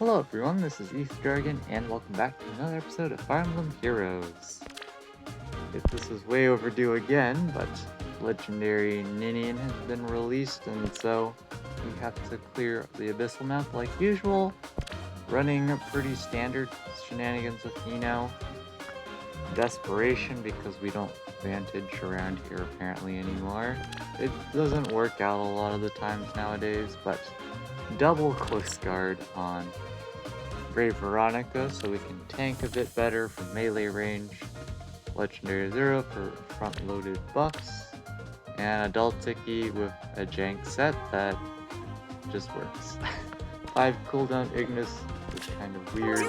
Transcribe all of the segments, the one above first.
Hello everyone, this is East Dragon, and welcome back to another episode of Fire Emblem Heroes. This is way overdue again, but Legendary Ninian has been released, and so we have to clear the Abyssal map like usual, running pretty standard shenanigans with Nino. Desperation, because we don't vantage around here apparently anymore. It doesn't work out a lot of the times nowadays, but double close guard on Brave Veronica so we can tank a bit better from melee range, Legendary Zero for front-loaded buffs, and Adult Tiki with a jank set that just works. 5 cooldown Ignis is kind of weird,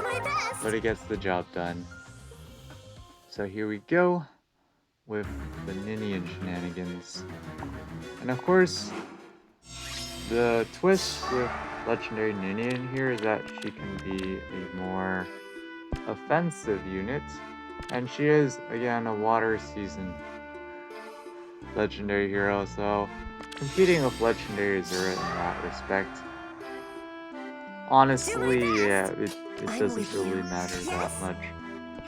but it gets the job done. So here we go with the Ninian shenanigans. And of course, the twist with Legendary Ninian here is that she can be a more offensive unit, and she is, again, a water season legendary hero, so competing with Legendary Zura in that respect, honestly, yeah, it doesn't really matter that much.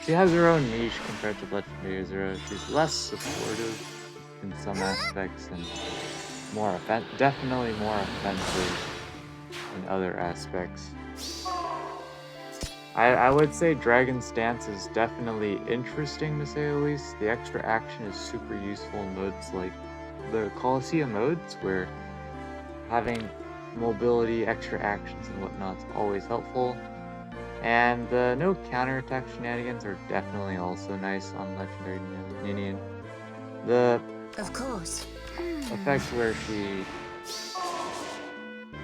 She has her own niche compared to Legendary Zura. She's less supportive in some aspects and definitely more offensive in other aspects. I would say Dragon's Dance is definitely interesting, to say the least. The extra action is super useful in modes like the Colosseum modes, where having mobility, extra actions, and whatnot is always helpful. And the no counterattack shenanigans are definitely also nice on Legendary Ninian. The effect where she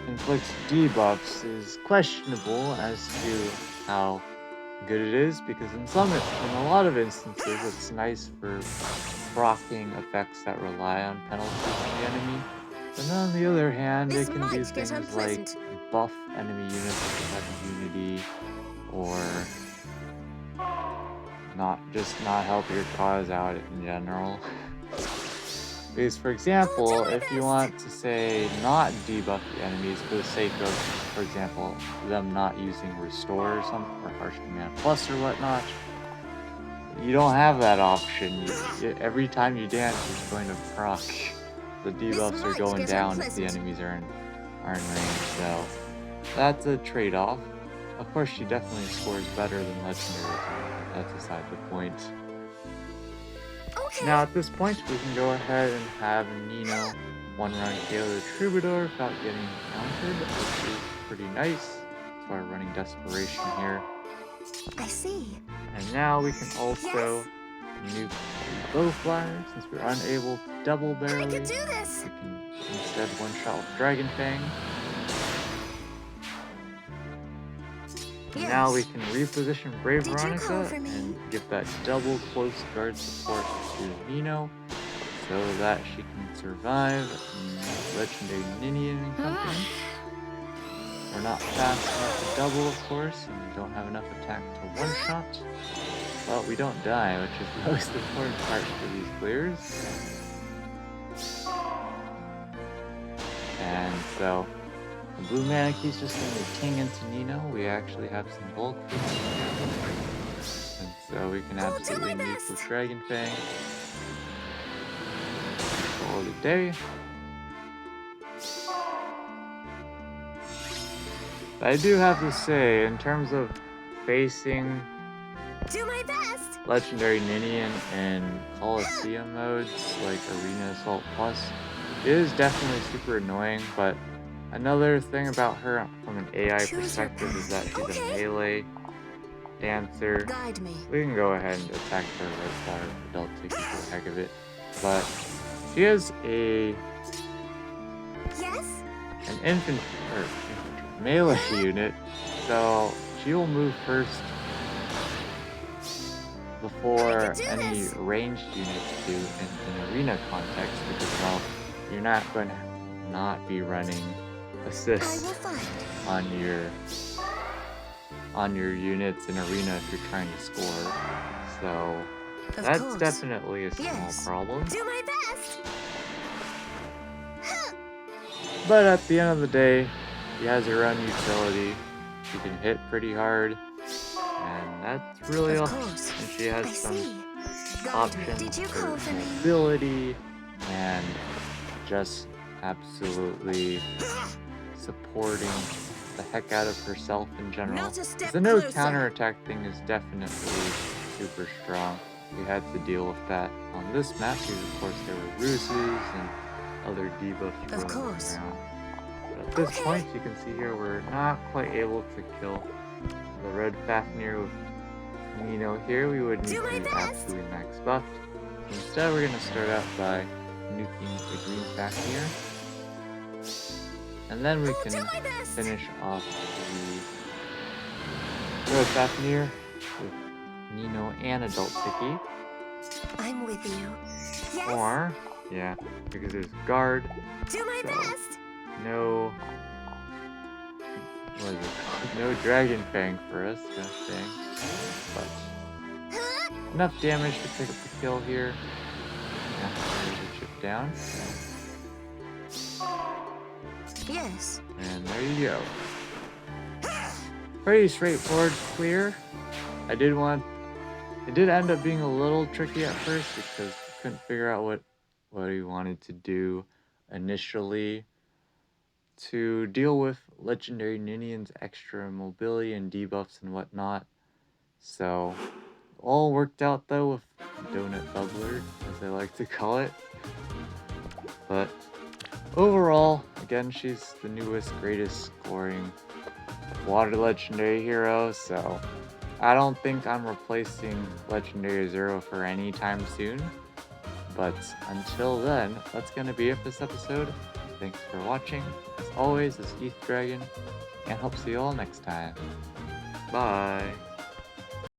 inflicts debuffs is questionable as to how good it is, because in a lot of instances it's nice for proccing effects that rely on penalties from the enemy, but then on the other hand it can do things like buff enemy units with effective unity, or not help your cause out in general. Because, for example, if you want to, say, not debuff the enemies for the sake of, for example, them not using Restore or something, or Harsh Command Plus or whatnot, you don't have that option. Every time you dance, it's going to proc. The debuffs are going down if the enemies are in range, so that's a trade-off. Of course, she definitely scores better than Legendary, that's beside the point. Now at this point, we can go ahead and have Nino one-run KO the Troubadour without getting countered, which is pretty nice. That's why we're running Desperation here. I see. And now we can also nuke the Bowflyer, since we're unable to double barrel. We can instead one-shot with Dragon Fang. And now we can reposition Brave Veronica and give that double close guard support to Nino, so that she can survive Legendary Ninian and company. We're not fast enough to double, of course, and we don't have enough attack to one-shot, but we don't die, which is the most important part for these clears. And so the blue mana key's just going to king into Nino. We actually have some bulk for Nino. And so we can absolutely nuke with Dragon Fang. Call it a day. But I do have to say, in terms of facing Legendary Ninian in Colosseum modes, like Arena Assault Plus, it is definitely super annoying, but another thing about her from an AI perspective is that she's a melee dancer. We can go ahead and attack her with our Adult Tiki for the heck of it. But she is an melee unit, so she will move first before any ranged units do in an arena context, because, well, you're not going to not be running assists on your units in arena if you're trying to score, so that's definitely a small problem. But at the end of the day, she has her own utility, she can hit pretty hard, and that's really all. Of course. And she has I some see. options Did you for call for me? mobility and just absolutely supporting the heck out of herself in general. Not a step The no closer. counterattack thing is definitely super strong. We had to deal with that on this map because of course there were ruses and other debuffs Of roaming course. around. But at this point you can see here we're not quite able to kill the red Fafnir with Nino here. We would need Do to my be best. absolutely max buffed. Instead we're going to start out by nuking the green Fafnir. And then we I'll can do my best. finish off the red Fafnir with Nino and Adult Sticky. I'm with you. Yes. Or, yeah, because there's guard, Do my so best. no, what is it? No Dragon Fang for us, gosh dang. But enough damage to pick up the kill here. Yeah, there's a chip down. Yes. And there you go. Pretty straightforward, clear. It did end up being a little tricky at first because we couldn't figure out what we wanted to do initially to deal with legendary Ninian's extra mobility and debuffs and whatnot. So all worked out though with Donut Bubbler, as I like to call it. But overall, again, she's the newest, greatest scoring water legendary hero, so I don't think I'm replacing Legendary Zero for any time soon. But until then, that's going to be it for this episode. Thanks for watching. As always, this is ETH Dragon, and hope to see you all next time. Bye!